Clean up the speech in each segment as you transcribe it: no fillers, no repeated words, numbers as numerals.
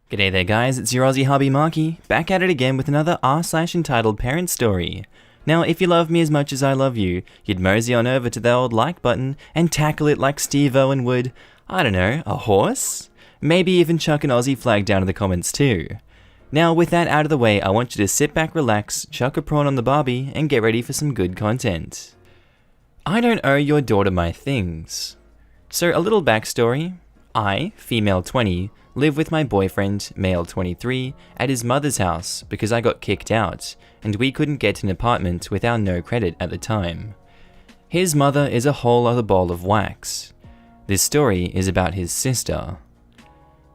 G'day there guys, it's your Aussie Hubby Markee, back at it again with another r/EntitledParents story. Now if you love me as much as I love you, you'd mosey on over to the old like button and tackle it like Steve Owen would, I don't know, a horse? Maybe even chuck an Aussie flag down in the comments too. Now with that out of the way, I want you to sit back, relax, chuck a prawn on the barbie, and get ready for some good content. I don't owe your daughter my things. So a little backstory. I, female 20, live with my boyfriend, male 23, at his mother's house because I got kicked out, and we couldn't get an apartment with our no credit at the time. His mother is a whole other ball of wax. This story is about his sister.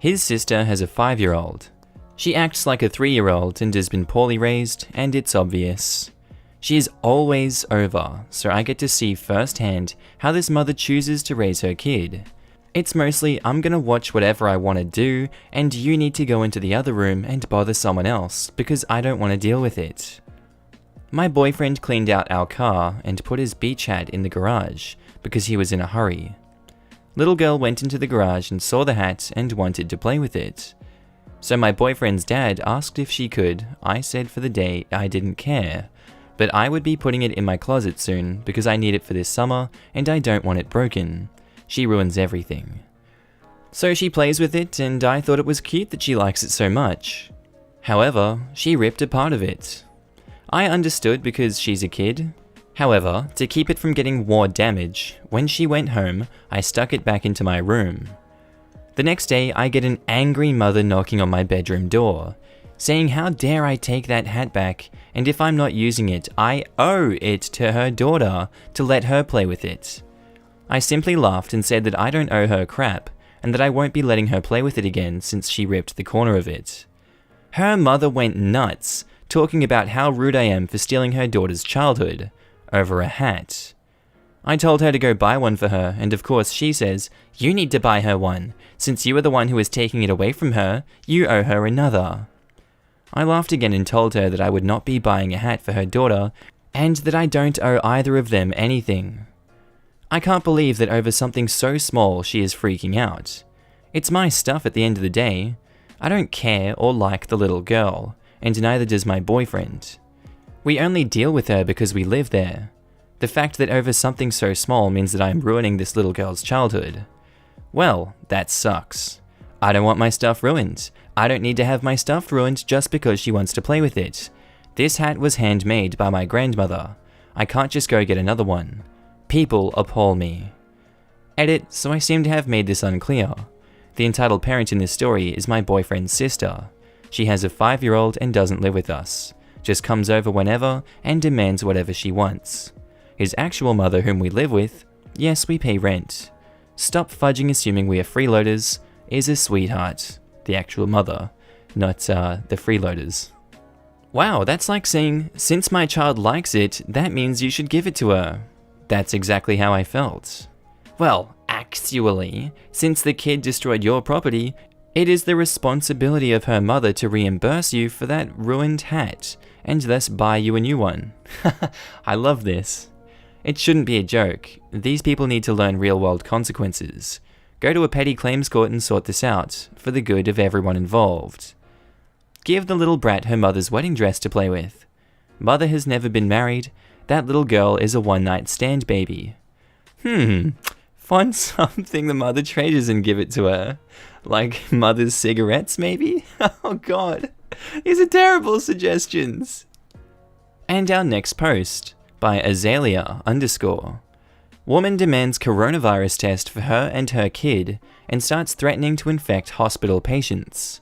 His sister has a 5-year-old. She acts like a 3-year-old and has been poorly raised, and it's obvious. She is always over, so I get to see firsthand how this mother chooses to raise her kid. It's mostly, I'm gonna watch whatever I want to do, and you need to go into the other room and bother someone else, because I don't want to deal with it. My boyfriend cleaned out our car and put his beach hat in the garage, because he was in a hurry. Little girl went into the garage and saw the hat and wanted to play with it. So my boyfriend's dad asked if she could. I said for the day I didn't care, but I would be putting it in my closet soon, because I need it for this summer, and I don't want it broken. She ruins everything. So she plays with it, and I thought it was cute that she likes it so much. However, she ripped a part of it. I understood because she's a kid. However, to keep it from getting war damage, when she went home, I stuck it back into my room. The next day, I get an angry mother knocking on my bedroom door, saying how dare I take that hat back, and if I'm not using it, I owe it to her daughter to let her play with it. I simply laughed and said that I don't owe her crap, and that I won't be letting her play with it again since she ripped the corner of it. Her mother went nuts, talking about how rude I am for stealing her daughter's childhood, over a hat. I told her to go buy one for her, and of course she says, "You need to buy her one. Since you are the one who is taking it away from her, you owe her another." I laughed again and told her that I would not be buying a hat for her daughter, and that I don't owe either of them anything. I can't believe that over something so small she is freaking out. It's my stuff at the end of the day. I don't care or like the little girl, and neither does my boyfriend. We only deal with her because we live there. The fact that over something so small means that I am ruining this little girl's childhood. Well, that sucks. I don't want my stuff ruined. I don't need to have my stuff ruined just because she wants to play with it. This hat was handmade by my grandmother. I can't just go get another one. People appall me. Edit, so I seem to have made this unclear. The entitled parent in this story is my boyfriend's sister. She has a 5-year-old and doesn't live with us. Just comes over whenever and demands whatever she wants. His actual mother, whom we live with, yes, we pay rent. Stop fudging assuming we are freeloaders, is a sweetheart. The actual mother, not the freeloaders. Wow, that's like saying, since my child likes it, that means you should give it to her. That's exactly how I felt. Well, actually, since the kid destroyed your property, it is the responsibility of her mother to reimburse you for that ruined hat, and thus buy you a new one. I love this. It shouldn't be a joke. These people need to learn real-world consequences. Go to a petty claims court and sort this out, for the good of everyone involved. Give the little brat her mother's wedding dress to play with. Mother has never been married. That little girl is a one-night stand baby. Find something the mother treasures and give it to her. Like mother's cigarettes, maybe? Oh god, these are terrible suggestions. And our next post, by Azalea_. Woman demands coronavirus test for her and her kid, and starts threatening to infect hospital patients.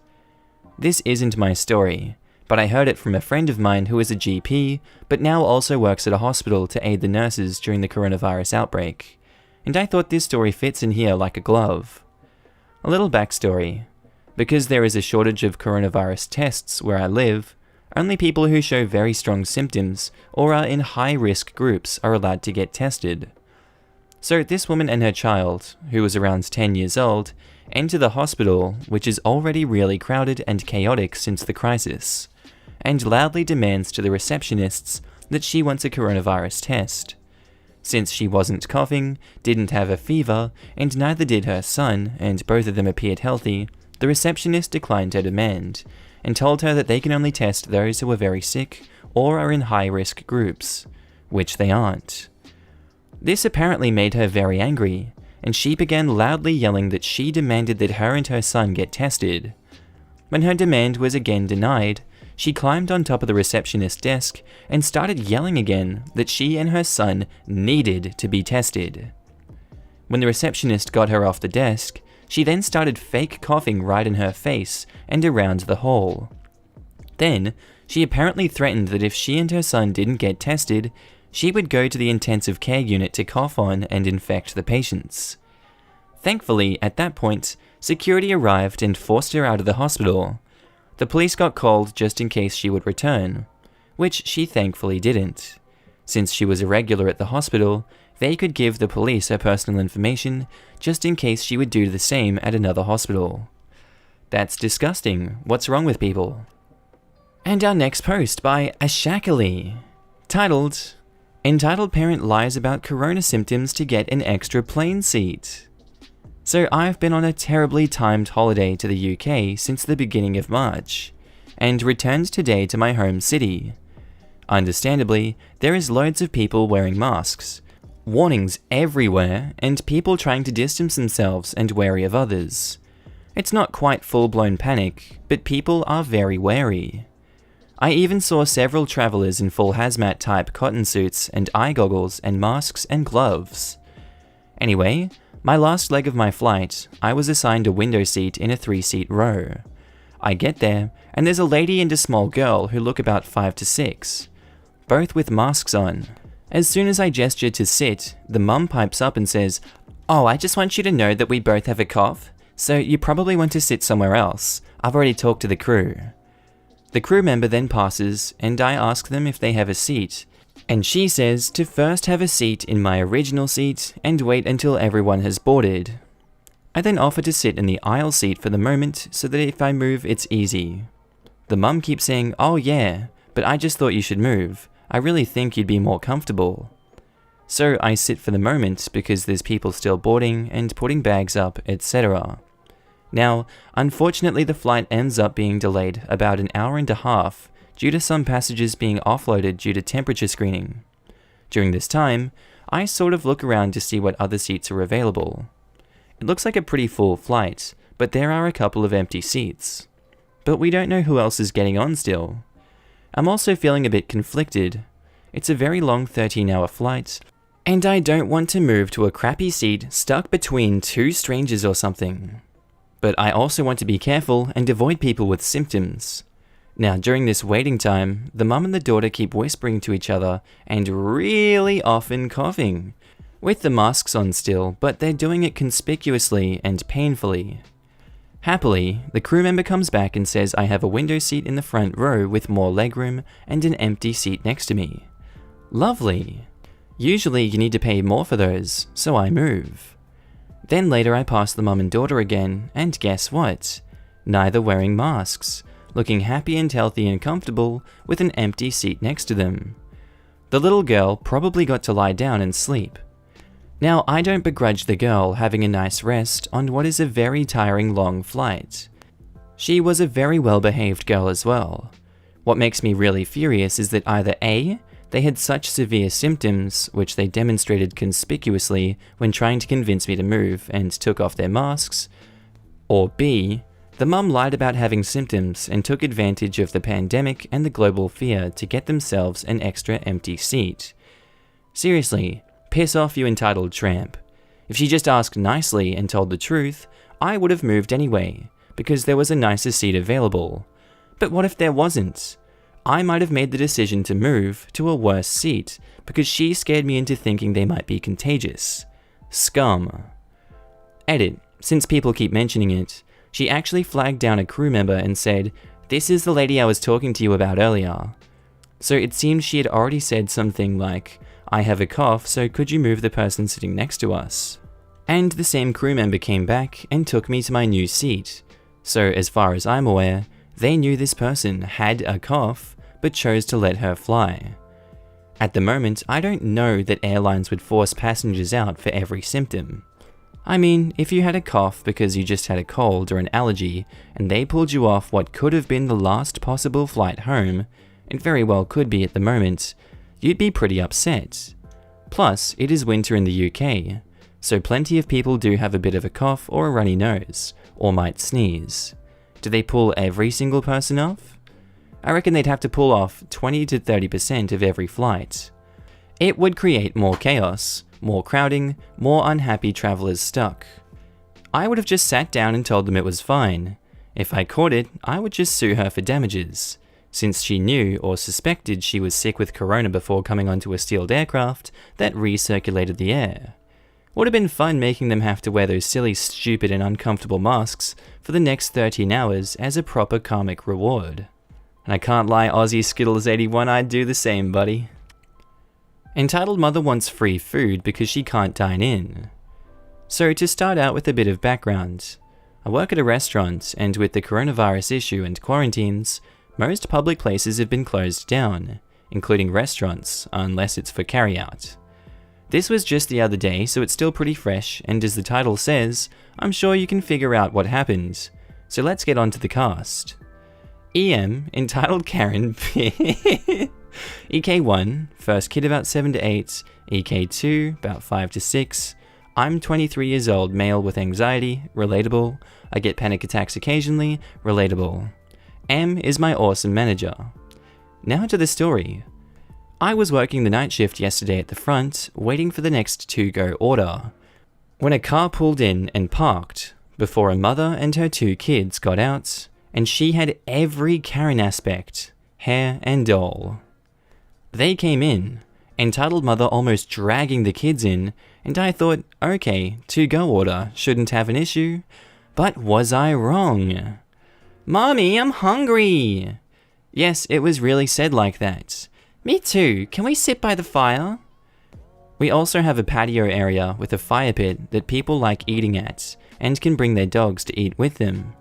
This isn't my story, but I heard it from a friend of mine who is a GP, but now also works at a hospital to aid the nurses during the coronavirus outbreak, and I thought this story fits in here like a glove. A little backstory. Because there is a shortage of coronavirus tests where I live, only people who show very strong symptoms or are in high-risk groups are allowed to get tested. So this woman and her child, who was around 10 years old, enter the hospital, which is already really crowded and chaotic since the crisis, and loudly demands to the receptionists that she wants a coronavirus test. Since she wasn't coughing, didn't have a fever, and neither did her son, and both of them appeared healthy, the receptionist declined her demand and told her that they can only test those who are very sick or are in high-risk groups, which they aren't. This apparently made her very angry, and she began loudly yelling that she demanded that her and her son get tested. When her demand was again denied, she climbed on top of the receptionist's desk and started yelling again that she and her son needed to be tested. When the receptionist got her off the desk, she then started fake coughing right in her face and around the hall. Then, she apparently threatened that if she and her son didn't get tested, she would go to the intensive care unit to cough on and infect the patients. Thankfully, at that point, security arrived and forced her out of the hospital. The police got called just in case she would return, which she thankfully didn't. Since she was a regular at the hospital, they could give the police her personal information just in case she would do the same at another hospital. That's disgusting. What's wrong with people? And our next post by Ashakali, titled, Entitled Parent Lies About Corona Symptoms to Get an Extra Plane Seat. So I've been on a terribly timed holiday to the UK since the beginning of March, and returned today to my home city. Understandably, there is loads of people wearing masks, warnings everywhere, and people trying to distance themselves and wary of others. It's not quite full-blown panic, but people are very wary. I even saw several travellers in full hazmat-type cotton suits and eye goggles and masks and gloves. Anyway, my last leg of my flight, I was assigned a window seat in a 3-seat row. I get there, and there's a lady and a small girl who look about 5 to 6, both with masks on. As soon as I gesture to sit, the mum pipes up and says, "Oh, I just want you to know that we both have a cough, so you probably want to sit somewhere else. I've already talked to the crew." The crew member then passes, and I ask them if they have a seat, and she says to first have a seat in my original seat and wait until everyone has boarded. I then offer to sit in the aisle seat for the moment so that if I move it's easy. The mum keeps saying, "Oh yeah, but I just thought you should move. I really think you'd be more comfortable." So I sit for the moment because there's people still boarding and putting bags up, etc. Now, unfortunately the flight ends up being delayed about an hour and a half due to some passengers being offloaded due to temperature screening. During this time, I sort of look around to see what other seats are available. It looks like a pretty full flight, but there are a couple of empty seats. But we don't know who else is getting on still. I'm also feeling a bit conflicted. It's a very long 13-hour flight, and I don't want to move to a crappy seat stuck between two strangers or something. But I also want to be careful and avoid people with symptoms. Now, during this waiting time, the mum and the daughter keep whispering to each other and really often coughing, with the masks on still, but they're doing it conspicuously and painfully. Happily, the crew member comes back and says I have a window seat in the front row with more legroom and an empty seat next to me. Lovely! Usually you need to pay more for those, so I move. Then later I pass the mum and daughter again, and guess what? Neither wearing masks, looking happy and healthy and comfortable with an empty seat next to them. The little girl probably got to lie down and sleep. Now, I don't begrudge the girl having a nice rest on what is a very tiring long flight. She was a very well-behaved girl as well. What makes me really furious is that either A, they had such severe symptoms, which they demonstrated conspicuously when trying to convince me to move and took off their masks, or B, the mum lied about having symptoms and took advantage of the pandemic and the global fear to get themselves an extra empty seat. Seriously, piss off, you entitled tramp. If she just asked nicely and told the truth, I would have moved anyway, because there was a nicer seat available. But what if there wasn't? I might have made the decision to move to a worse seat because she scared me into thinking they might be contagious. Scum. Edit, since people keep mentioning it, she actually flagged down a crew member and said, "This is the lady I was talking to you about earlier." So it seems she had already said something like, "I have a cough, so could you move the person sitting next to us?" And the same crew member came back and took me to my new seat. So as far as I'm aware, they knew this person had a cough, but chose to let her fly. At the moment, I don't know that airlines would force passengers out for every symptom. I mean, if you had a cough because you just had a cold or an allergy, and they pulled you off what could have been the last possible flight home, it very well could be at the moment, you'd be pretty upset. Plus, it is winter in the UK, so plenty of people do have a bit of a cough or a runny nose, or might sneeze. Do they pull every single person off? I reckon they'd have to pull off 20 to 30% of every flight. It would create more chaos, more crowding, more unhappy travelers stuck. I would have just sat down and told them it was fine. If I caught it, I would just sue her for damages, since she knew or suspected she was sick with corona before coming onto a stealed aircraft that recirculated the air. Would have been fun making them have to wear those silly, stupid and uncomfortable masks for the next 13 hours as a proper karmic reward. And I can't lie, Aussie Skittles 81, I'd do the same, buddy. Entitled Mother wants free food because she can't dine in. So to start out with a bit of background, I work at a restaurant, and with the coronavirus issue and quarantines, most public places have been closed down, including restaurants, unless it's for carryout. This was just the other day, so it's still pretty fresh, and as the title says, I'm sure you can figure out what happened. So let's get on to the cast. EM, entitled Karen, EK1, first kid about 7 to 8, EK2, about 5 to 6, I'm 23 years old, male with anxiety, relatable, I get panic attacks occasionally, relatable. M is my awesome manager. Now to the story. I was working the night shift yesterday at the front, waiting for the next to-go order, when a car pulled in and parked, before a mother and her 2 kids got out, and she had every Karen aspect, hair and doll. They came in, entitled mother almost dragging the kids in, and I thought, okay, to-go order, shouldn't have an issue. But was I wrong? Mommy, I'm hungry! Yes, it was really said like that. Me too, can we sit by the fire? We also have a patio area with a fire pit that people like eating at, and can bring their dogs to eat with them.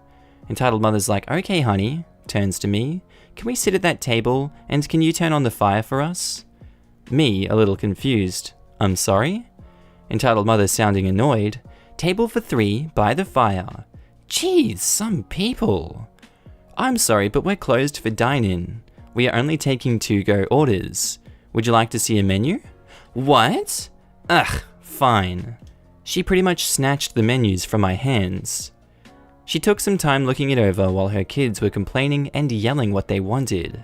Entitled mother's like, okay honey, turns to me, can we sit at that table, and can you turn on the fire for us? Me, a little confused, I'm sorry? Entitled mother sounding annoyed, table for 3, by the fire. Jeez, some people. I'm sorry, but we're closed for dine-in. We are only taking to-go orders. Would you like to see a menu? What? Ugh, fine. She pretty much snatched the menus from my hands. She took some time looking it over while her kids were complaining and yelling what they wanted.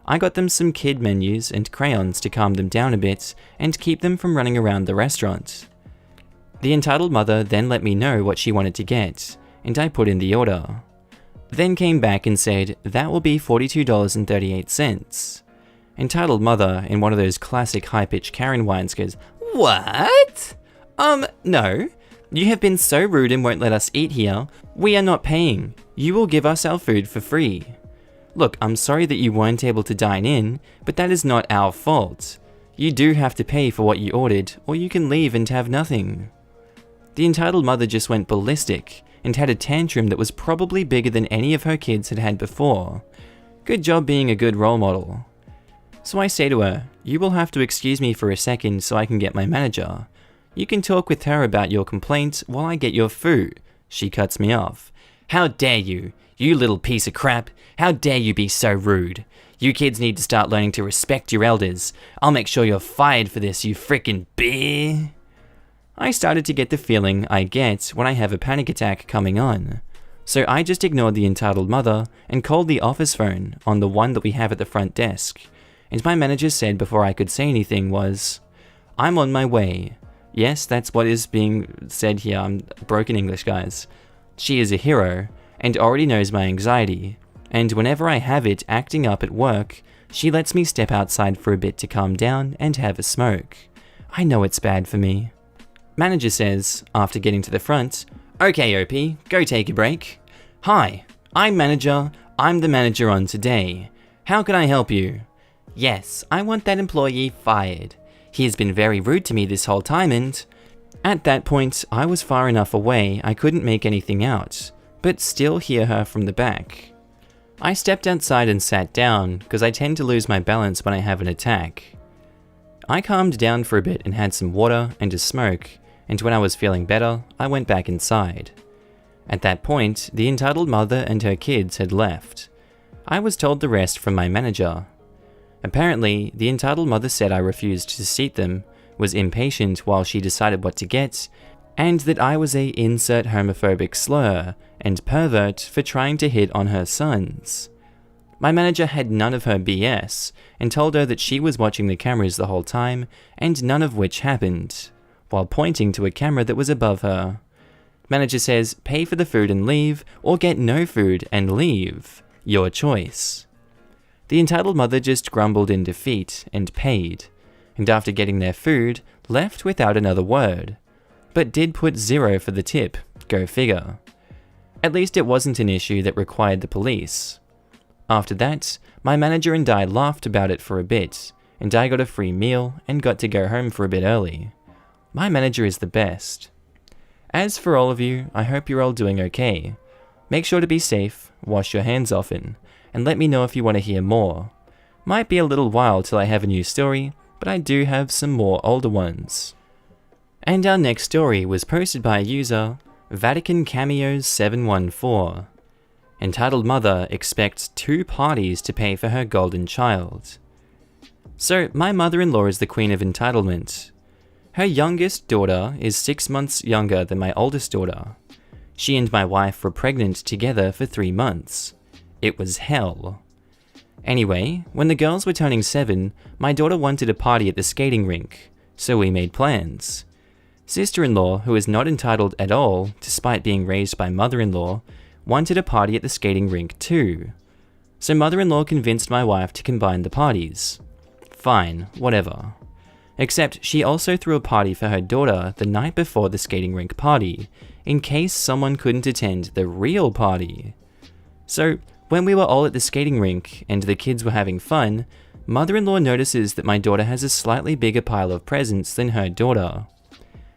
I got them some kid menus and crayons to calm them down a bit and keep them from running around the restaurant. The entitled mother then let me know what she wanted to get, and I put in the order. Then came back and said, that will be $42.38. Entitled mother, in one of those classic high-pitched Karen whines, goes, what? No. You have been so rude and won't let us eat here. We are not paying. You will give us our food for free. Look, I'm sorry that you weren't able to dine in, but that is not our fault. You do have to pay for what you ordered, or you can leave and have nothing. The entitled mother just went ballistic and had a tantrum that was probably bigger than any of her kids had had before. Good job being a good role model. So I say to her, you will have to excuse me for a second so I can get my manager. You can talk with her about your complaint while I get your food. She cuts me off. How dare you? You little piece of crap. How dare you be so rude? You kids need to start learning to respect your elders. I'll make sure you're fired for this, you frickin' bear. I started to get the feeling I get when I have a panic attack coming on. So I just ignored the entitled mother and called the office phone on the one that we have at the front desk. And my manager said before I could say anything was, I'm on my way. Yes, that's what is being said here. I'm broken English, guys. She is a hero and already knows my anxiety. And whenever I have it acting up at work, she lets me step outside for a bit to calm down and have a smoke. I know it's bad for me. Manager says, after getting to the front, okay OP, go take a break. Hi, I'm manager. I'm the manager on today. How can I help you? Yes, I want that employee fired. He has been very rude to me this whole time and... At that point, I was far enough away I couldn't make anything out, but still hear her from the back. I stepped outside and sat down, because I tend to lose my balance when I have an attack. I calmed down for a bit and had some water and a smoke, and when I was feeling better, I went back inside. At that point, the entitled mother and her kids had left. I was told the rest from my manager. Apparently, the entitled mother said I refused to seat them, was impatient while she decided what to get, and that I was a insert homophobic slur and pervert for trying to hit on her sons. My manager had none of her BS and told her that she was watching the cameras the whole time and none of which happened, while pointing to a camera that was above her. Manager says, pay for the food and leave, or get no food and leave. Your choice. The entitled mother just grumbled in defeat and paid, and after getting their food, left without another word, but did put 0 for the tip, go figure. At least it wasn't an issue that required the police. After that, my manager and I laughed about it for a bit, and I got a free meal and got to go home for a bit early. My manager is the best. As for all of you, I hope you're all doing okay. Make sure to be safe, wash your hands often, and let me know if you want to hear more. Might be a little while till I have a new story, but I do have some more older ones. And our next story was posted by a user, Vatican Cameos 714. Entitled mother expects 2 parties to pay for her golden child. So, my mother-in-law is the queen of entitlement. Her youngest daughter is 6 months younger than my oldest daughter. She and my wife were pregnant together for 3 months. It was hell. Anyway, when the girls were turning 7, my daughter wanted a party at the skating rink, so we made plans. Sister-in-law, who is not entitled at all, despite being raised by mother-in-law, wanted a party at the skating rink too. So mother-in-law convinced my wife to combine the parties. Fine, whatever. Except she also threw a party for her daughter the night before the skating rink party, in case someone couldn't attend the real party. So, when we were all at the skating rink and the kids were having fun, mother-in-law notices that my daughter has a slightly bigger pile of presents than her daughter.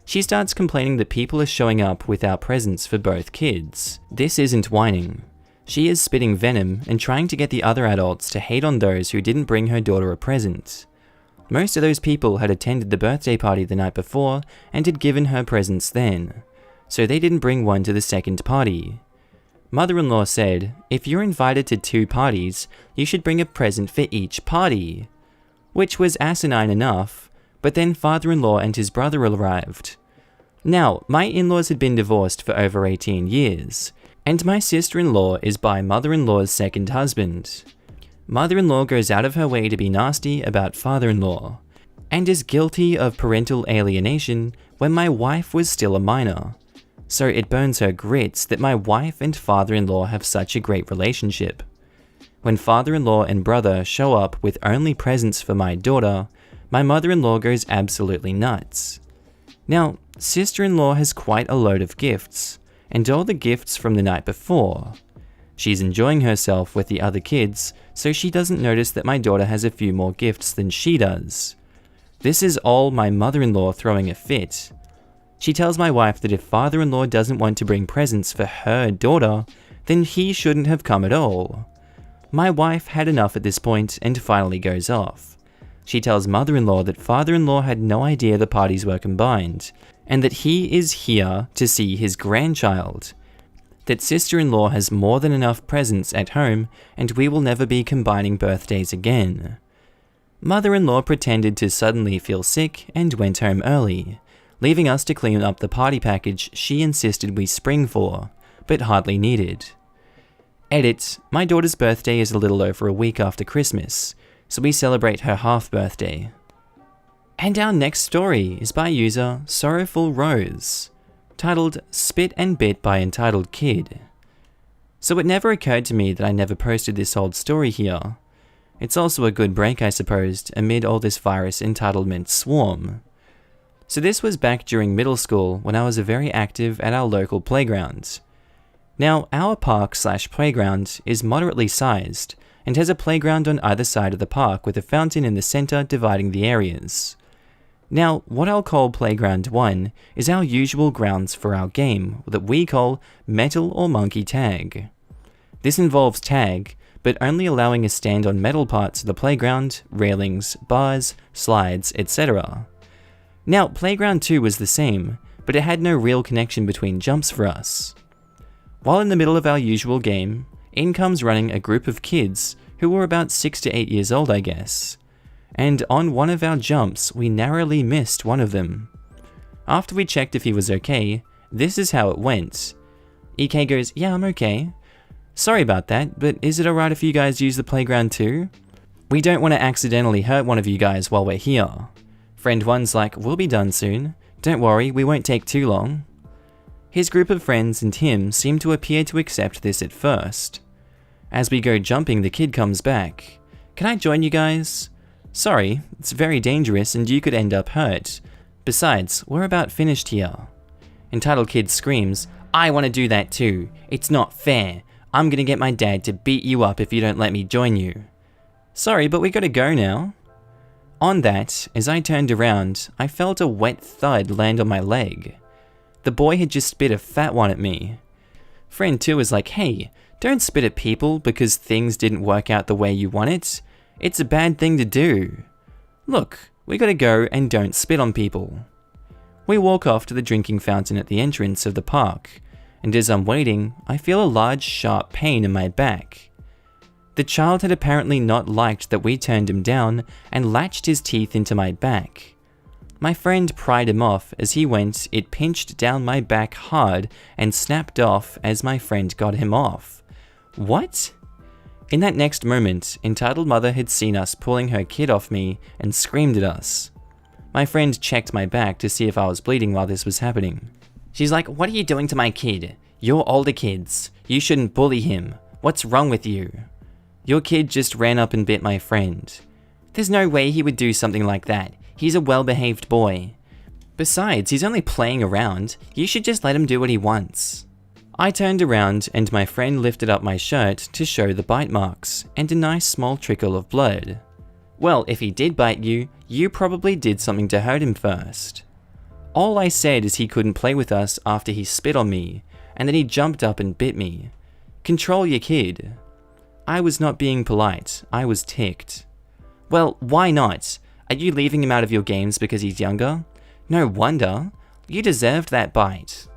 She starts complaining that people are showing up without presents for both kids. This isn't whining. She is spitting venom and trying to get the other adults to hate on those who didn't bring her daughter a present. Most of those people had attended the birthday party the night before and had given her presents then, so they didn't bring one to the second party. Mother-in-law said, if you're invited to 2 parties, you should bring a present for each party. Which was asinine enough, but then father-in-law and his brother arrived. Now, my in-laws had been divorced for over 18 years, and my sister-in-law is by mother-in-law's second husband. Mother-in-law goes out of her way to be nasty about father-in-law, and is guilty of parental alienation when my wife was still a minor. So it burns her grits that my wife and father-in-law have such a great relationship. When father-in-law and brother show up with only presents for my daughter, my mother-in-law goes absolutely nuts. Now, sister-in-law has quite a load of gifts, and all the gifts from the night before. She's enjoying herself with the other kids, so she doesn't notice that my daughter has a few more gifts than she does. This is all my mother-in-law throwing a fit. She tells my wife that if father-in-law doesn't want to bring presents for her daughter, then he shouldn't have come at all. My wife had enough at this point and finally goes off. She tells mother-in-law that father-in-law had no idea the parties were combined, and that he is here to see his grandchild. That sister-in-law has more than enough presents at home, and we will never be combining birthdays again. Mother-in-law pretended to suddenly feel sick and went home early, leaving us to clean up the party package she insisted we spring for, but hardly needed. Edit, my daughter's birthday is a little over a week after Christmas, so we celebrate her half-birthday. And our next story is by user Sorrowful Rose, titled Spit and Bit by Entitled Kid. So it never occurred to me that I never posted this old story here. It's also a good break, I suppose, amid all this virus entitlement swarm. So this was back during middle school when I was very active at our local playground. Now, our park/playground is moderately sized and has a playground on either side of the park with a fountain in the center dividing the areas. Now, what I'll call Playground 1 is our usual grounds for our game that we call Metal or Monkey Tag. This involves tag, but only allowing a stand on metal parts of the playground, railings, bars, slides, etc. Now, Playground 2 was the same, but it had no real connection between jumps for us. While in the middle of our usual game, in comes running a group of kids who were about 6 to 8 years old, I guess. And on one of our jumps, we narrowly missed one of them. After we checked if he was okay, this is how it went. EK goes, "Yeah, I'm okay. Sorry about that, but is it alright if you guys use the playground too? We don't want to accidentally hurt one of you guys while we're here." Friend 1's like, "We'll be done soon. Don't worry, we won't take too long." His group of friends and him seem to appear to accept this at first. As we go jumping, the kid comes back. "Can I join you guys? Sorry, it's very dangerous and you could end up hurt. Besides, we're about finished here." Entitled Kid screams, "I want to do that too. It's not fair. I'm gonna get my dad to beat you up if you don't let me join you." "Sorry, but we gotta go now." On that, as I turned around, I felt a wet thud land on my leg. The boy had just spit a fat one at me. Friend 2 was like, "Hey, don't spit at people because things didn't work out the way you want it. It's a bad thing to do. Look, we gotta go and don't spit on people." We walk off to the drinking fountain at the entrance of the park, and as I'm waiting, I feel a large sharp pain in my back. The child had apparently not liked that we turned him down and latched his teeth into my back. My friend pried him off. As he went, it pinched down my back hard and snapped off as my friend got him off. What? In that next moment, Entitled Mother had seen us pulling her kid off me and screamed at us. My friend checked my back to see if I was bleeding while this was happening. She's like, "What are you doing to my kid? You're older kids. You shouldn't bully him. What's wrong with you? Your kid just ran up and bit my friend. There's no way he would do something like that. He's a well-behaved boy. Besides, he's only playing around. You should just let him do what he wants." I turned around and my friend lifted up my shirt to show the bite marks and a nice small trickle of blood. "Well, if he did bite you, you probably did something to hurt him first." All I said is he couldn't play with us after he spit on me, and then he jumped up and bit me. Control your kid. I was not being polite, I was ticked. "Well, why not? Are you leaving him out of your games because he's younger? No wonder. You deserved that bite."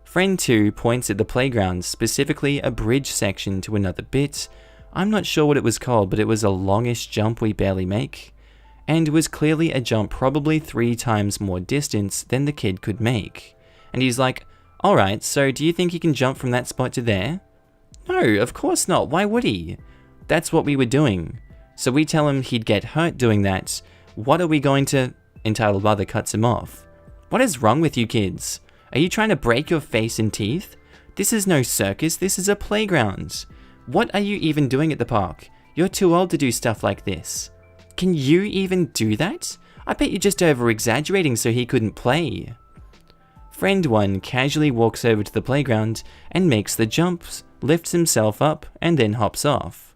Friend 2 points at the playground, specifically a bridge section to another bit. I'm not sure what it was called, but it was a longish jump we barely make, and was clearly a jump probably 3 times more distance than the kid could make. And he's like, "Alright, so do you think he can jump from that spot to there?" No, of course not, why would he? That's what we were doing. So we tell him he'd get hurt doing that. What are we going to... Entitled Mother cuts him off. "What is wrong with you kids? Are you trying to break your face and teeth? This is no circus, this is a playground. What are you even doing at the park? You're too old to do stuff like this. Can you even do that? I bet you're just over-exaggerating so he couldn't play." Friend 1 casually walks over to the playground and makes the jumps, lifts himself up, and then hops off.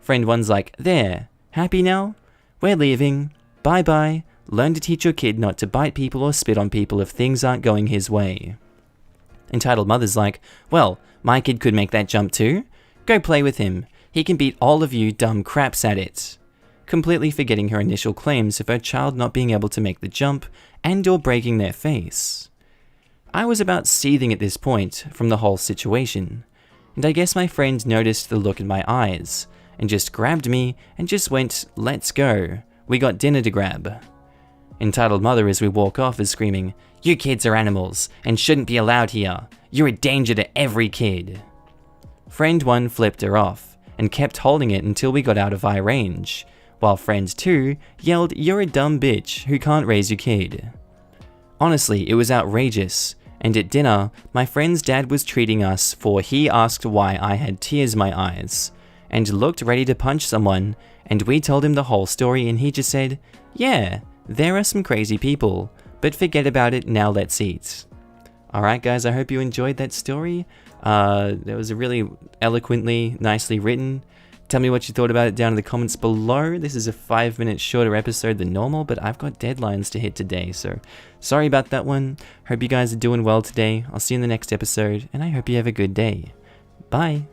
Friend 1's like, "There, happy now? We're leaving. Bye-bye. Learn to teach your kid not to bite people or spit on people if things aren't going his way." Entitled Mother's like, "Well, my kid could make that jump too. Go play with him. He can beat all of you dumb craps at it." Completely forgetting her initial claims of her child not being able to make the jump and or breaking their face. I was about seething at this point from the whole situation, and I guess my friend noticed the look in my eyes and just grabbed me and just went, "Let's go. We got dinner to grab." Entitled Mother as we walk off is screaming, "You kids are animals and shouldn't be allowed here. You're a danger to every kid." Friend 1 flipped her off and kept holding it until we got out of eye range, while Friend 2 yelled, "You're a dumb bitch who can't raise your kid." Honestly, it was outrageous, and at dinner, my friend's dad was treating us for he asked why I had tears in my eyes, and looked ready to punch someone, and we told him the whole story and he just said, "Yeah, there are some crazy people, but forget about it, now let's eat." Alright guys, I hope you enjoyed that story. It was a really eloquently, nicely written. Tell me what you thought about it down in the comments below. This is a 5-minute shorter episode than normal, but I've got deadlines to hit today, so sorry about that one. Hope you guys are doing well today. I'll see you in the next episode, and I hope you have a good day. Bye!